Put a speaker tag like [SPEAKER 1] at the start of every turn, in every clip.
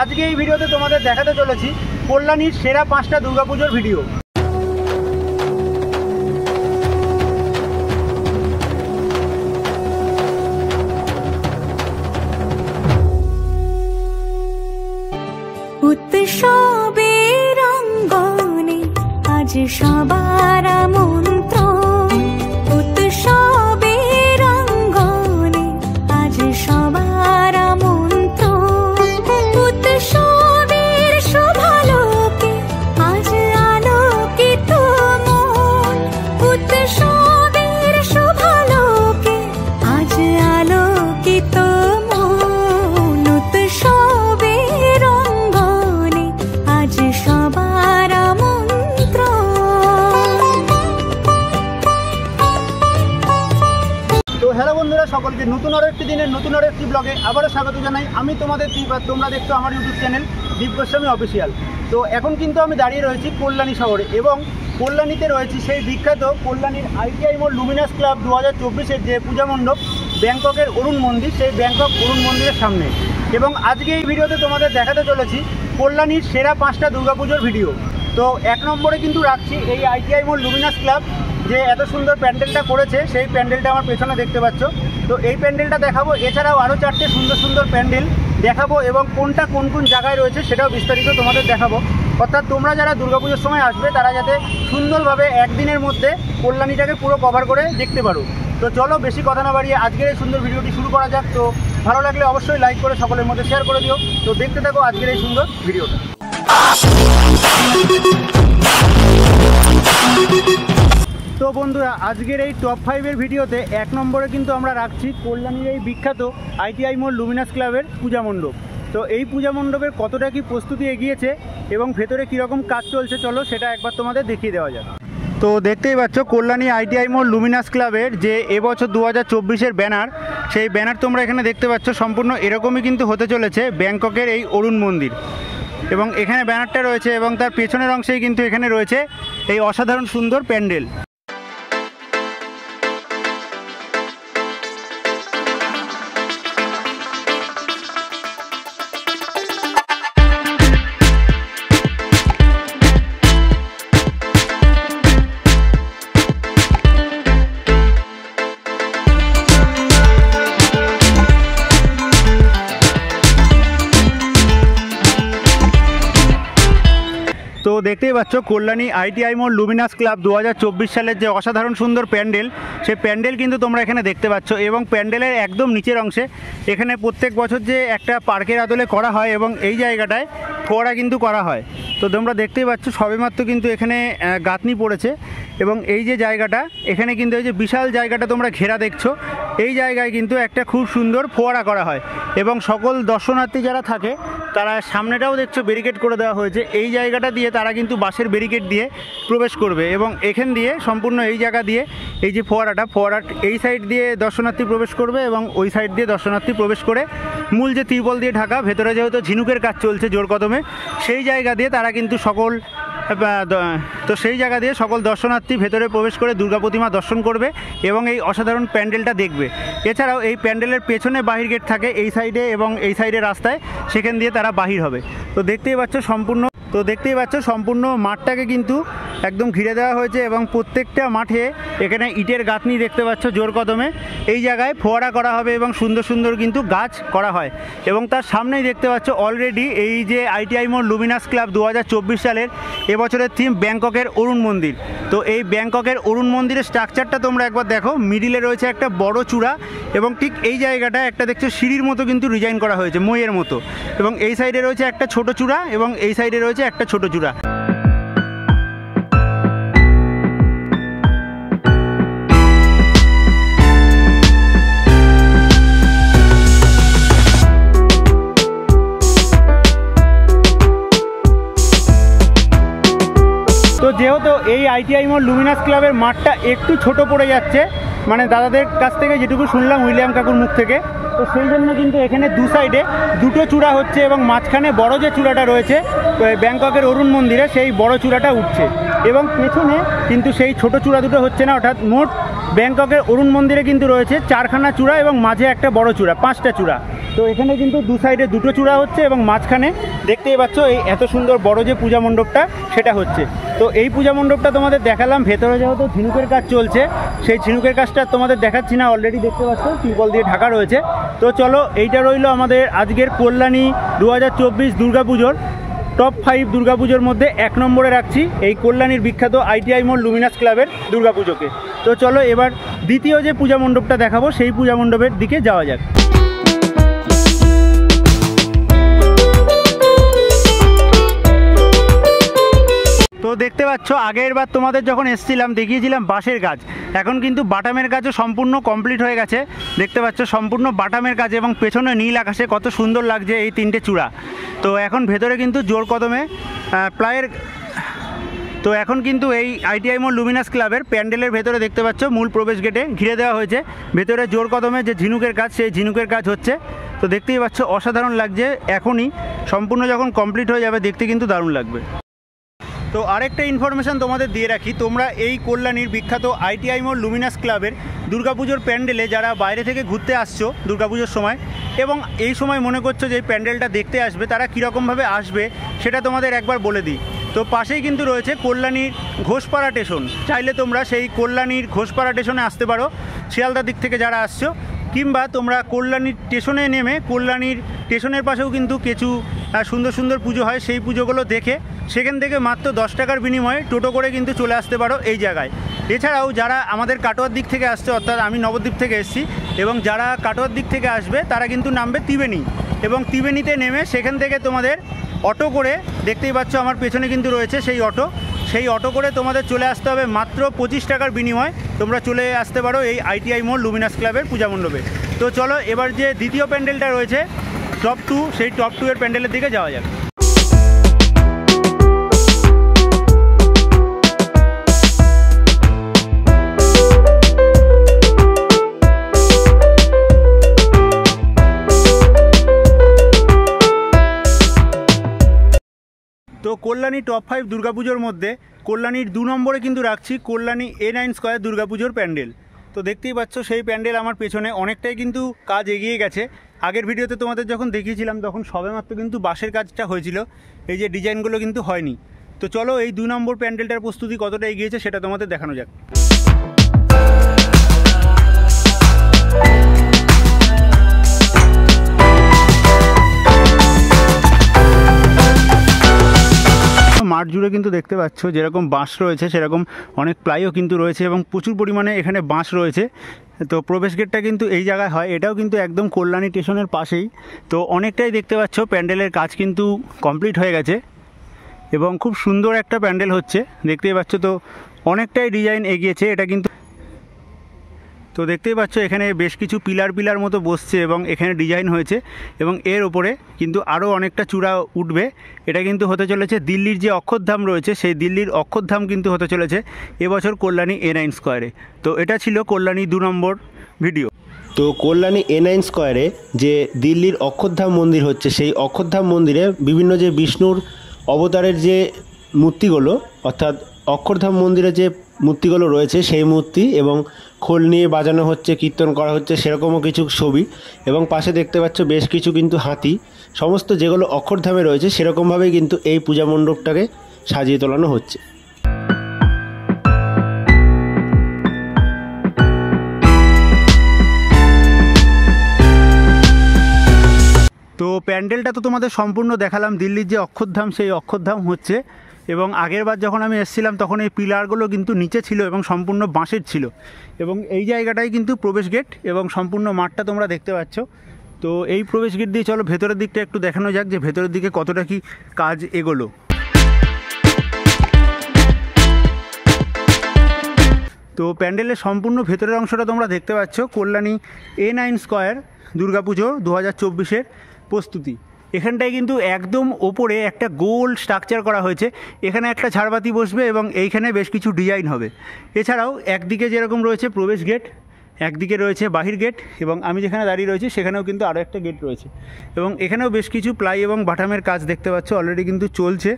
[SPEAKER 1] আজকে এই ভিডিওতে তোমাদের দেখাতে চলেছি কল্যাণীর সেরা 5টা দুর্গাপুজোর ভিডিও।
[SPEAKER 2] উৎসবের অঙ্গনে আজ সবার মন্ত্র, উৎসবের অঙ্গনে আজ সবার মন্ত্র, উৎসবের শোভালোকে আজ আলোকিত মন, উৎসবের শোভালোকে আজ আলোকিত মন, উৎসবের অঙ্গনে আজ সবার মন্ত্র।
[SPEAKER 1] তো হ্যালো বন্ধুরা, সকলকে নতুন আরো একটি দিনের নতুন আরো একটি ব্লগে আবারও স্বাগত জানাই। আমি তোমাদের দীপ আর তোমরা দেখছো আমার ইউটিউব চ্যানেল দীপ গোস্বামী অফিসিয়াল। তো এখন কিন্তু আমি দাঁড়িয়ে রয়েছি কল্যাণী শহরে এবং কল্যাণীতে রয়েছি সেই বিখ্যাত কল্যাণীর ITI মোড় লুমিনাস ক্লাব 2024-এর যে পূজা মণ্ডপ ব্যাংককের অরুণ মন্দির, সেই ব্যাংকক অরুণ মন্দিরের সামনে। এবং আজকে এই ভিডিওতে তোমাদের দেখাতে চলেছি কল্যাণীর সেরা 5টা দুর্গাপুজোর ভিডিও। তো 1 নম্বরে কিন্তু রাখছি এই ITI মোড় লুমিনাস ক্লাব যে এত সুন্দর প্যান্ডেলটা করেছে, সেই প্যান্ডেলটা আমার পেছনে দেখতে পাচ্ছ। তো এই প্যান্ডেলটা দেখাবো, এছাড়াও আরও 4টে সুন্দর সুন্দর প্যান্ডেল দেখাবো এবং কোনটা কোন কোন জায়গায় রয়েছে সেটাও বিস্তারিত তোমাদের দেখাবো। অর্থাৎ তোমরা যারা দুর্গাপুজোর সময় আসবে তারা যাতে সুন্দরভাবে একদিনের মধ্যে কল্যাণীটাকে পুরো কভার করে দেখতে পারো। তো চলো বেশি কথা না বাড়িয়ে আজকের এই সুন্দর ভিডিওটি শুরু করা যাক। তো ভালো লাগলে অবশ্যই লাইক করে সকলের মধ্যে শেয়ার করে দিও। তো দেখতে থাকো আজকের এই সুন্দর ভিডিওটা। তো বন্ধুরা, আজকের এই টপ 5-এর ভিডিওতে 1 নম্বরে কিন্তু আমরা রাখছি কল্যাণীর এই বিখ্যাত ITI মোড় লুমিনাস ক্লাবের পূজা মণ্ডপ। তো এই পূজা মণ্ডপের কতটা কি প্রস্তুতি এগিয়েছে এবং ভেতরে কীরকম কাজ চলছে, চলো সেটা একবার তোমাদের দেখিয়ে দেওয়া যাক। তো দেখতেই পাচ্ছ কল্যাণী ITI মোড় লুমিনাস ক্লাবের যে এবছর 2024-এর ব্যানার, সেই ব্যানার তোমরা এখানে দেখতে পাচ্ছ সম্পূর্ণ এরকমই কিন্তু হতে চলেছে ব্যাংককের এই অরুণ মন্দির। এবং এখানে ব্যানারটা রয়েছে এবং তার পেছনের অংশেই কিন্তু এখানে রয়েছে এই অসাধারণ সুন্দর প্যান্ডেল। তো দেখতেই পাচ্ছ কল্যাণী ITI মোড় লুমিনাস ক্লাব 2024 সালের যে অসাধারণ সুন্দর প্যান্ডেল, সেই প্যান্ডেল কিন্তু তোমরা এখানে দেখতে পাচ্ছ। এবং প্যান্ডেলের একদম নিচের অংশে এখানে প্রত্যেক বছর যে একটা পার্কের আদলে করা হয় এবং এই জায়গাটায় ফোয়ারা কিন্তু করা হয়। তো তোমরা দেখতেই পাচ্ছ সবেমাত্র কিন্তু এখানে গাঁথনি পড়েছে এবং এই যে জায়গাটা এখানে কিন্তু এই যে বিশাল জায়গাটা তোমরা ঘেরা দেখছো, এই জায়গায় কিন্তু একটা খুব সুন্দর ফোয়ারা করা হয় এবং সকল দর্শনার্থী যারা থাকে তারা সামনেটাও দেখছো ব্যারিকেড করে দেওয়া হয়েছে। এই জায়গাটা দিয়ে তারা কিন্তু বাঁশের ব্যারিকেড দিয়ে প্রবেশ করবে এবং এখান দিয়ে সম্পূর্ণ এই জায়গা দিয়ে এই যে ফোয়ারাটা এই সাইড দিয়ে দর্শনার্থী প্রবেশ করবে এবং ওই সাইড দিয়ে দর্শনার্থী প্রবেশ করে মূল যে ত্রিপল দিয়ে ঢাকা, ভেতরে যেহেতু ঝিনুকের কাজ চলছে জোর কদমে, সেই জায়গা দিয়ে তারা কিন্তু সেই জায়গা দিয়ে সকল দর্শনার্থী ভেতরে প্রবেশ করে দুর্গা প্রতিমা দর্শন করবে এবং এই অসাধারণ প্যান্ডেলটা দেখবে। এছাড়াও এই প্যান্ডেলের পেছনে বাহির গেট থাকে এই সাইডে এবং এই সাইডে রাস্তায়, সেখান দিয়ে তারা বাহির হবে। তো দেখতেই পাচ্ছ সম্পূর্ণ মাঠটাকে কিন্তু একদম ঘিরে দেওয়া হয়েছে এবং প্রত্যেকটা মাঠে এখানে ইটের গাঁথনি দেখতে পাচ্ছ জোর কদমে। এই জায়গায় ফোয়ারা করা হবে এবং সুন্দর সুন্দর কিন্তু গাছ করা হয় এবং তার সামনেই দেখতে পাচ্ছ অলরেডি এই যে ITI মোড় লুমিনাস ক্লাব 2024 সালের এবছরের থিম ব্যাংককের অরুণ মন্দির। তো এই ব্যাংককের অরুণ মন্দিরের স্ট্রাকচারটা তোমরা একবার দেখো, মিডিলে রয়েছে একটা বড় চূড়া এবং ঠিক এই জায়গাটা একটা দেখছো সিঁড়ির মতো কিন্তু ডিজাইন করা হয়েছে মইয়ের মতো, এবং এই সাইডে রয়েছে একটা ছোট চূড়া এবং এই সাইডে রয়েছে একটা ছোট চূড়া। তো যেহেতু এই ITI মোড় লুমিনাস ক্লাবের মাঠটা একটু ছোট পড়ে যাচ্ছে, মানে দাদাদের কাছ থেকে যেটুকু শুনলাম উইলিয়াম কাকুর মুখ থেকে, তো সেই জন্য কিন্তু এখানে দু সাইডে দুটো চূড়া হচ্ছে এবং মাঝখানে বড় যে চূড়াটা রয়েছে ব্যাংককের অরুণ মন্দিরে, সেই বড় চূড়াটা উঠছে এবং পেছনে কিন্তু সেই ছোট চূড়া দুটো হচ্ছে না। অর্থাৎ মোট ব্যাংককের অরুণ মন্দিরে কিন্তু রয়েছে 4খানা চূড়া এবং মাঝে একটা বড় চূড়া, 5টা চূড়া। তো এখানে কিন্তু দু সাইডে দুটো চূড়া হচ্ছে এবং মাঝখানে দেখতেই পাচ্ছ এই এত সুন্দর বড় যে পূজা মণ্ডপটা সেটা হচ্ছে। তো এই পূজা মণ্ডপটা তোমাদের দেখালাম, ভেতরে যেহেতু ঝিনুকের কাজ চলছে সেই ঝিনুকের কাজটা তোমাদের দেখাচ্ছি না, অলরেডি দেখতে পাচ্ছ টিউবওয়েল দিয়ে ঢাকা রয়েছে। তো চলো, এইটা রইলো আমাদের আজকের কল্যাণী 2024 দুর্গাপুজোর টপ 5 দুর্গাপুজোর মধ্যে 1 নম্বরে রাখছি এই কল্যাণীর বিখ্যাত ITI মোড় লুমিনাস ক্লাবের দুর্গাপুজোকে। তো চলো এবার দ্বিতীয় যে পূজা মণ্ডপটা দেখাবো সেই পূজা মণ্ডপের দিকে যাওয়া যাক। তো দেখতে পাচ্ছ আগের বার তোমাদের যখন এসেছিলাম দেখিয়েছিলাম বাঁশের কাজ, এখন কিন্তু বাটামের কাজও সম্পূর্ণ কমপ্লিট হয়ে গেছে। দেখতে পাচ্ছ সম্পূর্ণ বাটামের কাজ এবং পেছনে নীল আকাশে কত সুন্দর লাগছে এই 3টে চূড়া। তো এখন ভেতরে কিন্তু জোর কদমে প্লায়ের, তো এখন কিন্তু এই ITI মোড় লুমিনাস ক্লাবের প্যান্ডেলের ভেতরে দেখতে পাচ্ছ মূল প্রবেশ গেটে ঘিরে দেওয়া হয়েছে, ভেতরে জোর কদমে যে ঝিনুকের কাজ সেই ঝিনুকের কাজ হচ্ছে। তো দেখতেই পাচ্ছ অসাধারণ লাগছে, এখনই সম্পূর্ণ যখন কমপ্লিট হয়ে যাবে দেখতে কিন্তু দারুণ লাগবে। তো আরেকটা ইনফরমেশান তোমাদের দিয়ে রাখি, তোমরা এই কল্যাণীর বিখ্যাত ITI মোড় লুমিনাস ক্লাবের দুর্গাপুজোর প্যান্ডেলে যারা বাইরে থেকে ঘুরতে আসছো দুর্গাপুজোর সময় এবং এই সময় মনে করছো যে এই প্যান্ডেলটা দেখতে আসবে, তারা কীরকমভাবে আসবে সেটা তোমাদের একবার বলে দিই। তো পাশেই কিন্তু রয়েছে কল্যাণীর ঘোষপাড়া স্টেশন, চাইলে তোমরা সেই কল্যাণীর ঘোষপাড়া স্টেশনে আসতে পারো শিয়ালদার দিক থেকে যারা আসছো, কিংবা তোমরা কল্যাণীর স্টেশনে নেমে কল্যাণীর স্টেশনের পাশেও কিন্তু কিছু সুন্দর সুন্দর পুজো হয়, সেই পুজোগুলো দেখে সেখান থেকে মাত্র 10 টাকার বিনিময়ে টোটো করে কিন্তু চলে আসতে পারো এই জায়গায়। এছাড়াও যারা আমাদের কাটোয়ার দিক থেকে আসছে, অর্থাৎ আমি নবদ্বীপ থেকে এসেছি, এবং যারা কাটোয়ার দিক থেকে আসবে তারা কিন্তু নামবে ত্রিবেণী, এবং ত্রিবেণীতে নেমে সেখান থেকে তোমাদের অটো করে, দেখতেই পাচ্ছ আমার পেছনে কিন্তু রয়েছে সেই অটো করে তোমাদের চলে আসতে হবে মাত্র 25 টাকার বিনিময়ে তোমরা চলে আসতে পারো এই ITI মোড় লুমিনাস ক্লাবের পূজা মণ্ডপে। তো চলো এবার যে দ্বিতীয় প্যান্ডেলটা রয়েছে টপ 2, সেই টপ 2 এর প্যান্ডেলের দিকে যাওয়া যাক। তো কল্যাণী টপ 5 দুর্গাপুজোর মধ্যে কল্যাণীর 2 নম্বরে কিন্তু রাখছি কল্যাণী A9 স্কয়ার দুর্গাপুজোর প্যান্ডেল। তো দেখতেই পাচ্ছ সেই প্যান্ডেল আমার পেছনে অনেকটাই কিন্তু কাজ এগিয়ে গেছে। আগের ভিডিওতে তোমাদের যখন দেখিয়েছিলাম তখন সবেমাত্র কিন্তু বাঁশের কাজটা হয়েছিল, এই যে ডিজাইনগুলো কিন্তু হয়নি। তো চলো এই 2 নম্বর প্যান্ডেলটার প্রস্তুতি কতটা এগিয়েছে সেটা তোমাদের দেখানো যাক। মাঠ জুড়ে কিন্তু দেখতে পাচ্ছ যেরকম বাঁশ রয়েছে সেরকম অনেক প্লাইও কিন্তু রয়েছে এবং প্রচুর পরিমাণে এখানে বাঁশ রয়েছে। তো প্রবেশ গেটটা কিন্তু এই জায়গায় হয়, এটাও কিন্তু একদম কল্যাণী স্টেশনের পাশেই। তো অনেকটাই দেখতে পাচ্ছ প্যান্ডেলের কাজ কিন্তু কমপ্লিট হয়ে গেছে এবং খুব সুন্দর একটা প্যান্ডেল হচ্ছে, দেখতেই পাচ্ছ। তো অনেকটাই ডিজাইন এগিয়েছে এটা কিন্তু। তো দেখতেই পাচ্ছ এখানে বেশ কিছু পিলার মতো বসছে এবং এখানে ডিজাইন হয়েছে এবং এর ওপরে কিন্তু আরও অনেকটা চূড়া উঠবে। এটা কিন্তু হতে চলেছে দিল্লির যে অক্ষরধাম রয়েছে সেই দিল্লির অক্ষরধাম কিন্তু হতে চলেছে এবছর কল্যাণী A9 স্কয়ারে। তো এটা ছিল কল্যাণী 2 নম্বর ভিডিও।
[SPEAKER 3] তো কল্যাণী A9 স্কয়ারে যে দিল্লির অক্ষরধাম মন্দির হচ্ছে, সেই অক্ষরধাম মন্দিরে বিভিন্ন যে বিষ্ণুর অবতারের যে মূর্তিগুলো, অর্থাৎ অক্ষরধাম মন্দিরে যে মূর্তিগুলো রয়েছে সেই মূর্তি এবং খোল নিয়ে বাজানো হচ্ছে, কীর্তন করা হচ্ছে, সেরকমও কিছু ছবি এবং পাশে দেখতে পাচ্ছ বেশ কিছু কিন্তু হাতি, সমস্ত যেগুলো অক্ষরধামে রয়েছে সেরকমভাবেই কিন্তু এই পূজা মণ্ডপটাকে সাজিয়ে তোলানো হচ্ছে।
[SPEAKER 1] তো প্যান্ডেলটা তো তোমাদের সম্পূর্ণ দেখালাম, দিল্লির যে অক্ষরধাম সেই অক্ষরধাম হচ্ছে। এবং আগেরবার যখন আমি এসেছিলাম তখন এই পিলারগুলো কিন্তু নিচে ছিল এবং সম্পূর্ণ বাঁশের ছিল এবং এই জায়গাটাই কিন্তু প্রবেশ গেট এবং সম্পূর্ণ মাঠটা তোমরা দেখতে পাচ্ছ। তো এই প্রবেশ গেট দিয়ে চলো ভেতরের দিকটা একটু দেখানো যাক যে ভেতরের দিকে কতটা কি কাজ এগোলো। তো প্যান্ডেলের সম্পূর্ণ ভেতরের অংশটা তোমরা দেখতে পাচ্ছ কল্যাণী A9 স্কয়ার দুর্গাপুজো 2024-এর প্রস্তুতি। এখানটায় কিন্তু একদম ওপরে একটা গোল স্ট্রাকচার করা হয়েছে, এখানে একটা ঝাড়বাতি বসবে এবং এইখানে বেশ কিছু ডিজাইন হবে। এছাড়াও একদিকে যেরকম রয়েছে প্রবেশ গেট, একদিকে রয়েছে বাহির গেট এবং আমি যেখানে দাঁড়িয়ে রয়েছি সেখানেও কিন্তু আরও একটা গেট রয়েছে এবং এখানেও বেশ কিছু প্লাই এবং বাটামের কাজ দেখতে পাচ্ছ অলরেডি কিন্তু চলছে।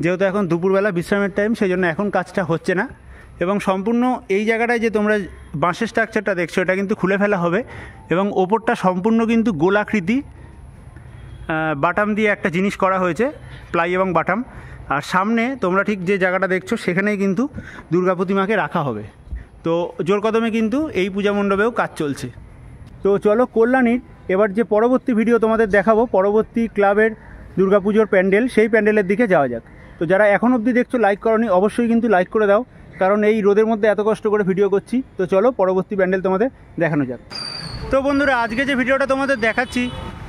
[SPEAKER 1] যেহেতু এখন দুপুরবেলা বিশ্রামের টাইম সেই জন্য এখন কাজটা হচ্ছে না এবং সম্পূর্ণ এই জায়গাটায় যে তোমরা বাঁশের স্ট্রাকচারটা দেখছো এটা কিন্তু খুলে ফেলা হবে এবং ওপরটা সম্পূর্ণ কিন্তু গোলাকৃতি বাটাম দিয়ে একটা জিনিস করা হয়েছে, প্লাই এবং বাটাম। আর সামনে তোমরা ঠিক যে জায়গাটা দেখছো সেখানেই কিন্তু দুর্গা প্রতিমাকে রাখা হবে। তো জোর কদমে কিন্তু এই পূজা মণ্ডপেও কাজ চলছে। তো চলো কল্যাণীর এবার যে পরবর্তী ভিডিও তোমাদের দেখাবো, পরবর্তী ক্লাবের দুর্গাপুজোর প্যান্ডেল, সেই প্যান্ডেলের দিকে যাওয়া যাক। তো যারা এখন অবধি দেখছো লাইক করোনি, অবশ্যই কিন্তু লাইক করে দাও, কারণ এই রোদের মধ্যে এত কষ্ট করে ভিডিও করছি। তো চলো পরবর্তী প্যান্ডেল তোমাদের দেখানো যাক। তো বন্ধুরা, আজকে যে ভিডিওটা তোমাদের দেখাচ্ছি,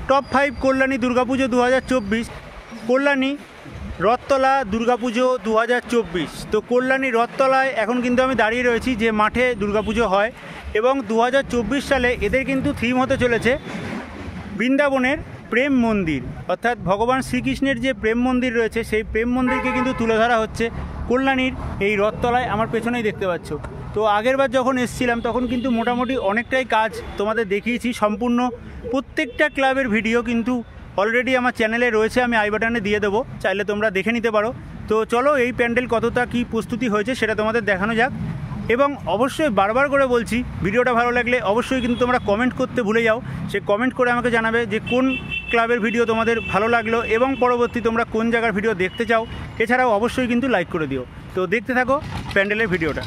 [SPEAKER 1] টপ 5 কল্যাণী দুর্গাপুজো 2024, কল্যাণী রথতলা দুর্গাপুজো 2024। তো কল্যাণী রথতলায় এখন কিন্তু আমি দাঁড়িয়ে রয়েছি, যে মাঠে দুর্গাপুজো হয়। এবং 2024 সালে এদের কিন্তু থিম হতে চলেছে বৃন্দাবনের প্রেম মন্দির, অর্থাৎ ভগবান শ্রীকৃষ্ণের যে প্রেম মন্দির রয়েছে সেই প্রেম মন্দিরকে কিন্তু তুলে ধরা হচ্ছে কল্যাণীর এই রথতলায়। আমার পেছনেই দেখতে পাচ্ছ। তো আগেরবার যখন এসেছিলাম তখন কিন্তু মোটামুটি অনেকটাই কাজ তোমাদের দেখিয়েছি। সম্পূর্ণ প্রত্যেকটা ক্লাবের ভিডিও কিন্তু অলরেডি আমার চ্যানেলে রয়েছে, আমি আই বাটনে দিয়ে দেবো, চাইলে তোমরা দেখে নিতে পারো। তো চলো এই প্যান্ডেল কতটা কি প্রস্তুতি হয়েছে সেটা তোমাদের দেখানো যাক। এবং অবশ্যই বারবার করে বলছি, ভিডিওটা ভালো লাগলে অবশ্যই কিন্তু তোমরা কমেন্ট করতে ভুলে যাও। সে কমেন্ট করে আমাকে জানাবে যে কোন ক্লাবের ভিডিও তোমাদের ভালো লাগলো এবং পরবর্তী তোমরা কোন জায়গার ভিডিও দেখতে চাও। এছাড়াও অবশ্যই কিন্তু লাইক করে দিও। তো দেখতে থাকো প্যান্ডেলের ভিডিওটা।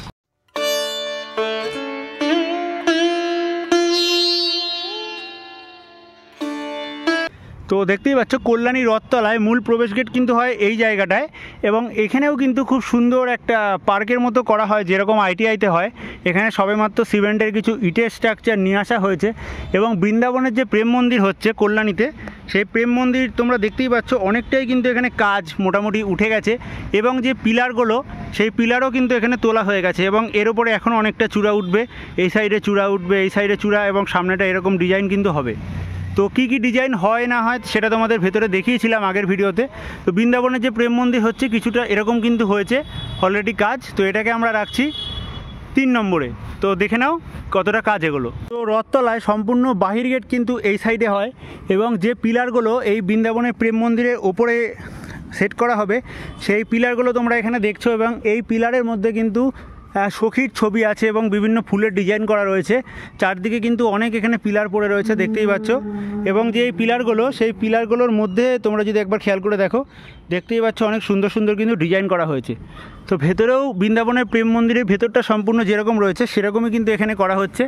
[SPEAKER 1] তো দেখতেই পাচ্ছ কল্যাণী রথতলায় মূল প্রবেশ গেট কিন্তু হয় এই জায়গাটায়। এবং এখানেও কিন্তু খুব সুন্দর একটা পার্কের মতো করা হয়, যেরকম ITIতে হয়। এখানে সবেমাত্র সিমেন্টের কিছু ইটের স্ট্রাকচার নিয়ে আসা হয়েছে। এবং বৃন্দাবনের যে প্রেম মন্দির হচ্ছে কল্যাণীতে, সেই প্রেম মন্দির তোমরা দেখতেই পাচ্ছ অনেকটাই কিন্তু এখানে কাজ মোটামুটি উঠে গেছে। এবং যে পিলারগুলো, সেই পিলারও কিন্তু এখানে তোলা হয়ে গেছে। এবং এর ওপরে এখন অনেকটা চূড়া উঠবে, এই সাইডে চূড়া উঠবে, এই সাইডে চূড়া, এবং সামনেটা এরকম ডিজাইন কিন্তু হবে। তো কী কী ডিজাইন হয় না হয় সেটা তোমাদের ভেতরে দেখিয়েছিলাম আগের ভিডিওতে। তো বৃন্দাবনের যে প্রেম মন্দির হচ্ছে কিছুটা এরকম কিন্তু হয়েছে অলরেডি কাজ। তো এটাকে আমরা রাখছি 3 নম্বরে। তো দেখে নাও কতটা কাজ এগুলো। তো রথতলায় সম্পূর্ণ বাহির গেট কিন্তু এই সাইডে হয়। এবং যে পিলারগুলো এই বৃন্দাবনের প্রেম মন্দিরের ওপরে সেট করা হবে, সেই পিলারগুলো তোমরা এখানে দেখছো। এবং এই পিলারের মধ্যে কিন্তু সখীর ছবি আছে এবং বিভিন্ন ফুলের ডিজাইন করা রয়েছে। চারদিকে কিন্তু অনেক এখানে পিলার পড়ে রয়েছে, দেখতেই পাচ্ছ। এবং যে এই পিলারগুলো, সেই পিলারগুলোর মধ্যে তোমরা যদি একবার খেয়াল করে দেখো, দেখতেই পাচ্ছ অনেক সুন্দর সুন্দর কিন্তু ডিজাইন করা হয়েছে। তো ভেতরেও বৃন্দাবনের প্রেম মন্দিরের ভেতরটা সম্পূর্ণ যেরকম রয়েছে সেরকমই কিন্তু এখানে করা হচ্ছে।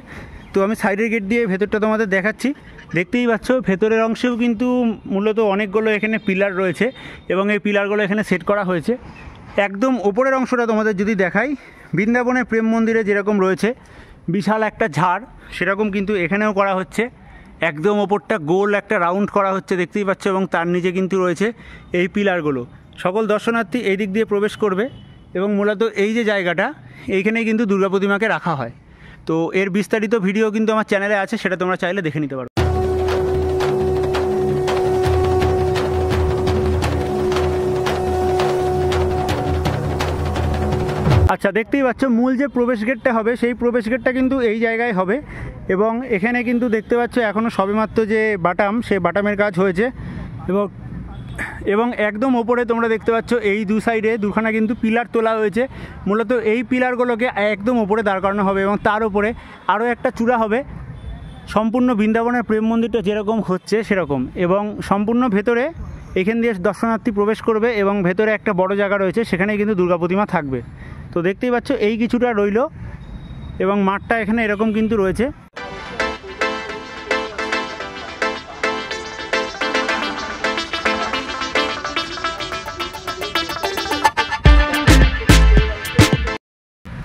[SPEAKER 1] তো আমি সাইডের গেট দিয়ে ভেতরটা তোমাদের দেখাচ্ছি। দেখতেই পাচ্ছ ভেতরের অংশেও কিন্তু মূলত অনেকগুলো এখানে পিলার রয়েছে এবং এই পিলারগুলো এখানে সেট করা হয়েছে। একদম ওপরের অংশটা তোমাদের যদি দেখাই, বৃন্দাবনের প্রেম মন্দিরে যেরকম রয়েছে বিশাল একটা ঝাড়, সেরকম কিন্তু এখানেও করা হচ্ছে। একদম ওপরটা গোল একটা রাউন্ড করা হচ্ছে, দেখতেই পাচ্ছ। এবং তার নিচে কিন্তু রয়েছে এই পিলারগুলো। সকল দর্শনার্থী এই দিক দিয়ে প্রবেশ করবে এবং মূলত এই যে জায়গাটা, এইখানেই কিন্তু দুর্গা প্রতিমাকে রাখা হয়। তো এর বিস্তারিত ভিডিও কিন্তু আমার চ্যানেলে আছে, সেটা তোমরা চাইলে দেখে নিতে পারো। আচ্ছা, দেখতেই পাচ্ছ মূল যে প্রবেশ গেটটা হবে সেই প্রবেশ গেটটা কিন্তু এই জায়গায় হবে। এবং এখানে কিন্তু দেখতে পাচ্ছ এখনও সবেমাত্র যে বাটাম, সেই বাটামের কাজ হয়েছে। এবং একদম ওপরে তোমরা দেখতে পাচ্ছ এই দু সাইডে দুখানা কিন্তু পিলার তোলা হয়েছে। মূলত এই পিলারগুলোকে একদম ওপরে দাঁড় করানো হবে এবং তার উপরে আরও একটা চূড়া হবে, সম্পূর্ণ বৃন্দাবনের প্রেম মন্দিরটা যেরকম হচ্ছে সেরকম। এবং সম্পূর্ণ ভেতরে এখান দিয়ে দর্শনার্থী প্রবেশ করবে এবং ভেতরে একটা বড় জায়গা রয়েছে, সেখানে কিন্তু দুর্গা প্রতিমা থাকবে। তো দেখতেই পাচ্ছ এই কিছুটা রইল এবং মাঠটা এখানে এরকম কিন্তু রয়েছে।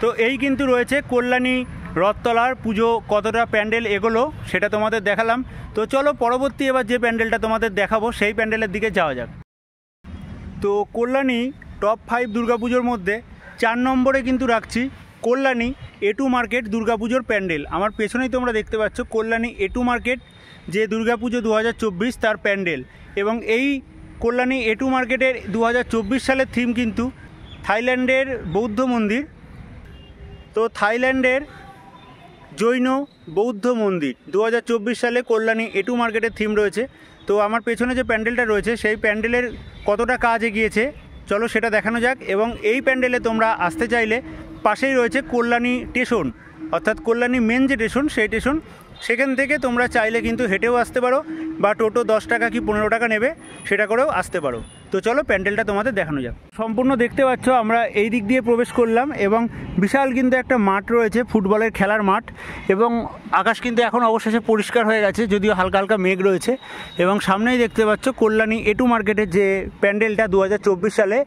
[SPEAKER 1] তো এই কিন্তু রয়েছে কল্যাণী রথতলার পুজো, কতটা প্যান্ডেল এগোলো সেটা তোমাদের দেখালাম। তো চলো পরবর্তী এবার যে প্যান্ডেলটা তোমাদের দেখাবো সেই প্যান্ডেলের দিকে যাওয়া যাক। তো কল্যাণী টপ 5 দুর্গাপুজোর মধ্যে 4 নম্বরে কিন্তু রাখছি কল্যাণী A2 মার্কেট দুর্গাপুজোর প্যান্ডেল। আমার পেছনেই তোমরা দেখতে পাচ্ছ কল্যাণী A2 মার্কেট যে দুর্গাপুজো 2024 তার প্যান্ডেল। এবং এই কল্যাণী A2 মার্কেটের 2024 সালের থিম কিন্তু থাইল্যান্ডের বৌদ্ধ মন্দির। তো থাইল্যান্ডের জৈন বৌদ্ধ মন্দির 2024 সালে কল্যাণী A2 মার্কেটের থিম রয়েছে। তো আমার পেছনে যে প্যান্ডেলটা রয়েছে সেই প্যান্ডেলের কতটা কাজ এগিয়েছে চলো সেটা দেখানো যাক। এবং এই প্যান্ডেলে তোমরা আসতে চাইলে পাশেই রয়েছে কল্যাণী স্টেশন, অর্থাৎ কল্যাণী মেন যে স্টেশন সেই স্টেশন, সেখান থেকে তোমরা চাইলে কিন্তু হেঁটেও আসতে পারো বা টোটো 10 টাকা কি 15 টাকা নেবে সেটা করেও আসতে পারো। তো চলো প্যান্ডেলটা তোমাদের দেখানো যাক। সম্পূর্ণ দেখতে পাচ্ছ আমরা এই দিক দিয়ে প্রবেশ করলাম এবং বিশাল কিন্তু একটা মাঠ রয়েছে, ফুটবলের খেলার মাঠ, এবং আকাশ কিন্তু এখন অবশেষে পরিষ্কার হয়ে গেছে, যদিও হালকা হালকা মেঘ রয়েছে। এবং সামনেই দেখতে পাচ্ছ কল্যাণী এটু মার্কেটের যে প্যান্ডেলটা 2024 সালে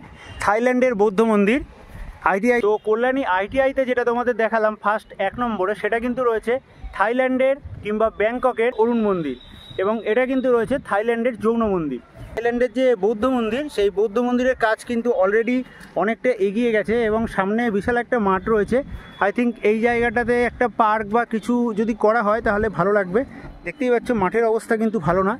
[SPEAKER 1] থাইল্যান্ডের বৌদ্ধ মন্দির আইটিআই। তো কল্যাণী আইটিআইতে যেটা তোমাদের দেখালাম ফার্স্ট 1 নম্বরে, সেটা কিন্তু রয়েছে থাইল্যান্ডের কিংবা ব্যাংককের অরুণ মন্দির, এবং এটা কিন্তু রয়েছে থাইল্যান্ডের যৌন মন্দির। থাইল্যান্ডের যে বৌদ্ধ মন্দির, সেই বৌদ্ধ মন্দিরের কাজ কিন্তু অলরেডি অনেকটা এগিয়ে গেছে এবং সামনে বিশাল একটা মাঠ রয়েছে। আই থিঙ্ক এই জায়গাটাতে একটা পার্ক বা কিছু যদি করা হয় তাহলে ভালো লাগবে। দেখতেই পাচ্ছ মাঠের অবস্থা কিন্তু ভালো না।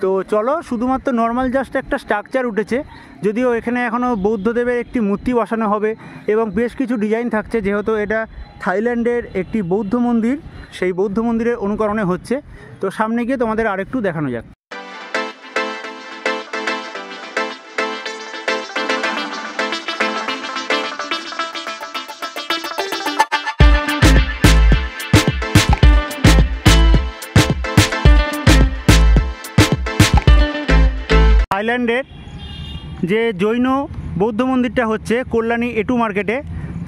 [SPEAKER 1] তো চলো, শুধুমাত্র নর্মাল জাস্ট একটা স্ট্রাকচার উঠেছে, যদিও এখানে এখনও বৌদ্ধদেবের একটি মূর্তি বসানো হবে এবং বেশ কিছু ডিজাইন থাকছে, যেহেতু এটা থাইল্যান্ডের একটি বৌদ্ধ মন্দির, সেই বৌদ্ধ মন্দিরের অনুকরণে হচ্ছে। তো সামনে গিয়ে তোমাদের আরেকটু দেখানো যাক। থাইল্যান্ডের যে জৈন বৌদ্ধ মন্দিরটা হচ্ছে কল্যাণী এটু মার্কেটে,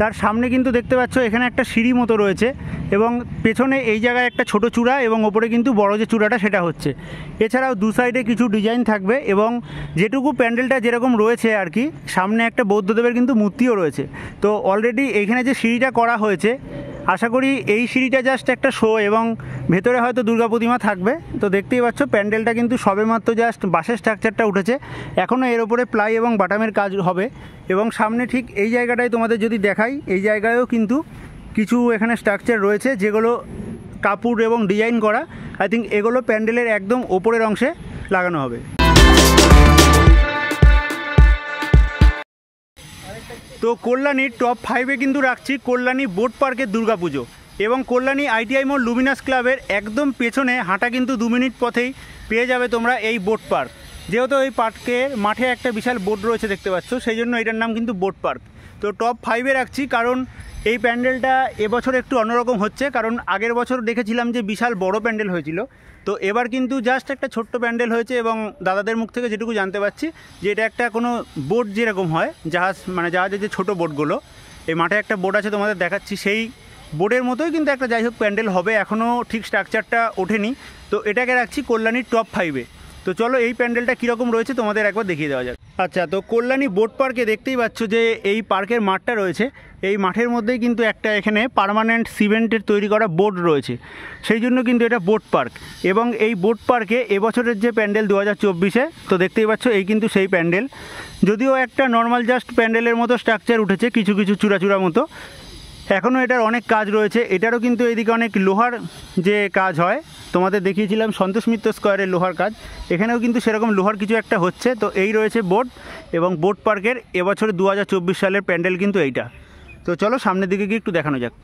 [SPEAKER 1] তার সামনে কিন্তু দেখতে পাচ্ছ এখানে একটা সিঁড়ি মতো রয়েছে এবং পেছনে এই জায়গায় একটা ছোট চূড়া এবং ওপরে কিন্তু বড় যে চূড়াটা সেটা হচ্ছে। এছাড়াও দু সাইডে কিছু ডিজাইন থাকবে এবং যেটুকু প্যান্ডেলটা যেরকম রয়েছে আর কি, সামনে একটা বৌদ্ধদেবের কিন্তু মূর্তিও রয়েছে। তো অলরেডি এইখানে যে সিঁড়িটা করা হয়েছে, আশা করি এই সিঁড়িটা জাস্ট একটা শো এবং ভেতরে হয়তো দুর্গা প্রতিমা থাকবে। তো দেখতেই পাচ্ছ প্যান্ডেলটা কিন্তু সবেমাত্র জাস্ট বাঁশের স্ট্রাকচারটা উঠেছে, এখনও এর ওপরে প্লাই এবং বাটামের কাজ হবে। এবং সামনে ঠিক এই জায়গাটায় তোমাদের যদি দেখাই, এই জায়গায়ও কিন্তু কিছু এখানে স্ট্রাকচার রয়েছে যেগুলো কাপড় এবং ডিজাইন করা। আই থিঙ্ক এগুলো প্যান্ডেলের একদম ওপরের অংশে লাগানো হবে। তো কল্যাণীর টপ 5-এ কিন্তু রাখছি কল্যাণী বোট পার্কের দুর্গাপুজো, এবং কল্যাণী আইটিআই মোড় লুমিনাস ক্লাবের একদম পেছনে হাঁটা কিন্তু 2 মিনিট পথেই পেয়ে যাবে তোমরা এই বোট পার্ক। যেহেতু এই পার্কের মাঠে একটা বিশাল বোট রয়েছে দেখতে পাচ্ছ, সেই জন্য এটার নাম কিন্তু বোট পার্ক। তো টপ 5-এ রাখছি কারণ এই প্যান্ডেলটা এবছর একটু অন্যরকম হচ্ছে, কারণ আগের বছর দেখেছিলাম যে বিশাল বড় প্যান্ডেল হয়েছিল, তো এবার কিন্তু জাস্ট একটা ছোট্ট প্যান্ডেল হয়েছে। এবং দাদাদের মুখ থেকে যেটুকু জানতে পারছি যে এটা একটা কোনো বোট যেরকম হয় জাহাজ, মানে জাহাজের যে ছোটো বোটগুলো, এই মাঠে একটা বোট আছে তোমাদের দেখাচ্ছি, সেই বোর্ডের মতোই কিন্তু একটা যাই হোক প্যান্ডেল হবে, এখনও ঠিক স্ট্রাকচারটা ওঠেনি। তো এটাকে রাখছি কল্যাণীর টপ 5-এ। তো চলো এই প্যান্ডেলটা কীরকম রয়েছে তোমাদের একবার দেখিয়ে দেওয়া যাক। আচ্ছা, তো কল্যাণী বোট পার্কে দেখতেই পাচ্ছ যে এই পার্কের মাঠটা রয়েছে, এই মাঠের মধ্যেই কিন্তু একটা এখানে পার্মানেন্ট সিমেন্টের তৈরি করা বোট রয়েছে, সেই জন্য কিন্তু এটা বোট পার্ক। এবং এই বোট পার্কে এবছরের যে প্যান্ডেল 2024-এ, তো দেখতেই পাচ্ছ এই কিন্তু সেই প্যান্ডেল, যদিও একটা নর্মাল জাস্ট প্যান্ডেলের মতো স্ট্রাকচার উঠেছে, কিছু কিছু চূড়া চূড়া মতো, এখনও এটার অনেক কাজ রয়েছে। এটারও কিন্তু এইদিকে অনেক লোহার যে কাজ হয়, তোমাদের দেখিয়েছিলাম সন্তোষ মিত্র স্কোয়ারের লোহার কাজ, এখানেও কিন্তু সেরকম লোহার কিছু একটা হচ্ছে। তো এই রয়েছে বোট, এবং বোট পার্কের এবছর 2024 সালের প্যান্ডেল কিন্তু এইটা। তো চলো সামনের দিকে গিয়ে একটু দেখানো যাক।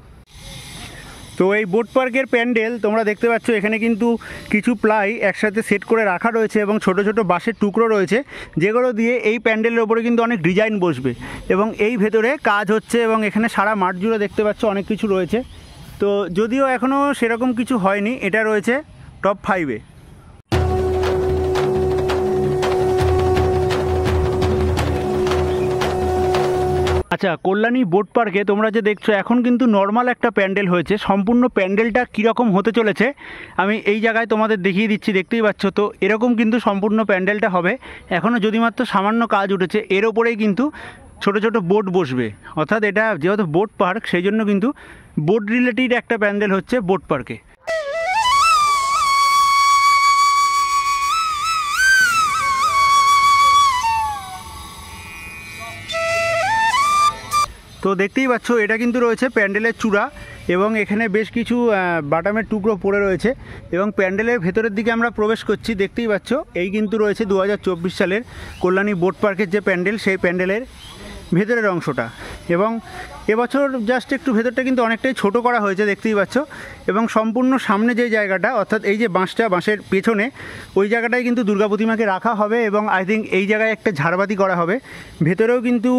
[SPEAKER 1] তো এই বোট পার্কের প্যান্ডেল তোমরা দেখতে পাচ্ছ এখানে কিন্তু কিছু প্লাই একসাথে সেট করে রাখা রয়েছে এবং ছোট ছোট বাঁশের টুকরো রয়েছে, যেগুলো দিয়ে এই প্যান্ডেলের ওপরে কিন্তু অনেক ডিজাইন বসবে এবং এই ভেতরে কাজ হচ্ছে। এবং এখানে সারা মাঠ জুড়ে দেখতে পাচ্ছ অনেক কিছু রয়েছে। তো যদিও এখনও সেরকম কিছু হয়নি, এটা রয়েছে টপ 5-এ। আচ্ছা, কল্যাণী বোট পার্কে তোমরা যে দেখছো এখন কিন্তু নর্মাল একটা প্যান্ডেল হয়েছে, সম্পূর্ণ প্যান্ডেলটা কীরকম হতে চলেছে আমি এই জায়গায় তোমাদের দেখিয়ে দিচ্ছি, দেখতেই পাচ্ছ। তো এরকম কিন্তু সম্পূর্ণ প্যান্ডেলটা হবে, এখনও যদি মাত্র সামান্য কাজ উঠেছে, এর ওপরেই কিন্তু ছোট ছোট বোট বসবে। অর্থাৎ এটা যেহেতু বোট পার্ক, সেই জন্য কিন্তু বোট রিলেটেড একটা প্যান্ডেল হচ্ছে বোট পার্কে। তো দেখতেই পাচ্ছ এটা কিন্তু রয়েছে প্যান্ডেলের চূড়া এবং এখানে বেশ কিছু বাটামের টুকরো পড়ে রয়েছে এবং প্যান্ডেলের ভেতরের দিকে আমরা প্রবেশ করছি। দেখতেই পাচ্ছ এই কিন্তু রয়েছে 2024 সালের কল্যাণী বোট পার্কের যে প্যান্ডেল, সেই প্যান্ডেলের ভেতরের অংশটা। এবং এবছর জাস্ট একটু ভেতরটা কিন্তু অনেকটাই ছোট করা হয়েছে দেখতেই পাচ্ছ। এবং সম্পূর্ণ সামনে যে জায়গাটা অর্থাৎ এই যে বাঁশের পেছনে ওই জায়গাটায় কিন্তু দুর্গা প্রতিমাকে রাখা হবে এবং আই থিঙ্ক এই জায়গায় একটা ঝাড়বাতি করা হবে। ভেতরেও কিন্তু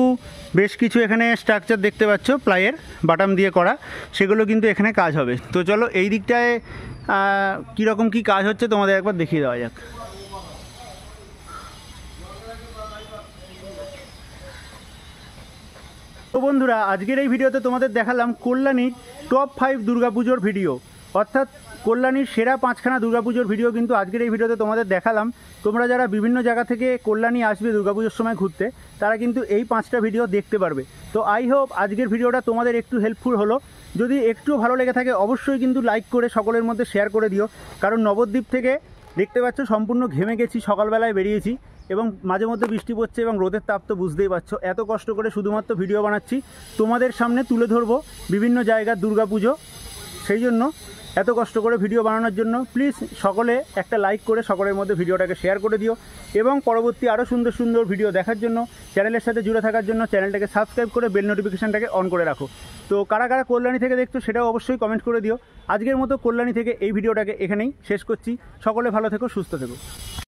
[SPEAKER 1] বেশ কিছু এখানে স্ট্রাকচার দেখতে পাচ্ছ প্লাইয়ের বাটাম দিয়ে করা, সেগুলো কিন্তু এখানে কাজ হবে। তো চলো এই দিকটায় কীরকম কী কাজ হচ্ছে তোমাদের একবার দেখিয়ে দেওয়া যাক। তো বন্ধুরা, আজকের এই ভিডিওতে তোমাদের দেখালাম কল্যাণীর টপ 5 দুর্গাপুজোর ভিডিও, অর্থাৎ কল্যাণীর সেরা 5খানা দুর্গাপুজোর ভিডিও কিন্তু আজকের এই ভিডিওতে তোমাদের দেখালাম। তোমরা যারা বিভিন্ন জায়গা থেকে কল্যাণী আসবে দুর্গাপুজোর সময় ঘুরতে, তারা কিন্তু এই 5টা ভিডিও দেখতে পারবে। তো আই হোপ আজকের ভিডিওটা তোমাদের একটু হেল্পফুল হলো। যদি একটু ভালো লেগে থাকে অবশ্যই কিন্তু লাইক করে সকলের মধ্যে শেয়ার করে দিও, কারণ নবদ্বীপ থেকে দেখতে পাচ্ছ সম্পূর্ণ ঘেমে গেছি, সকালবেলায় বেরিয়েছি এবং মাঝে মধ্যে বৃষ্টি পড়ছে এবং রোদের তাপ তো বুঝতেই পারছো। এত কষ্ট করে শুধুমাত্র ভিডিও বানাচ্ছি, তোমাদের সামনে তুলে ধরবো বিভিন্ন জায়গার দুর্গাপুজো, সেই জন্য এত কষ্ট করে ভিডিও বানানোর জন্য প্লিজ সকলে একটা লাইক করে সকলের মধ্যে ভিডিওটাকে শেয়ার করে দিও এবং পরবর্তী আরও সুন্দর সুন্দর ভিডিও দেখার জন্য, চ্যানেলের সাথে জুড়ে থাকার জন্য চ্যানেলটাকে সাবস্ক্রাইব করে বেল নোটিফিকেশানটাকে অন করে রাখো। তো কারা কারা কল্যাণী থেকে দেখছো সেটাও অবশ্যই কমেন্ট করে দিও। আজকের মতো কল্যাণী থেকে এই ভিডিওটাকে এখানেই শেষ করছি। সকলে ভালো থেকো, সুস্থ থেকো।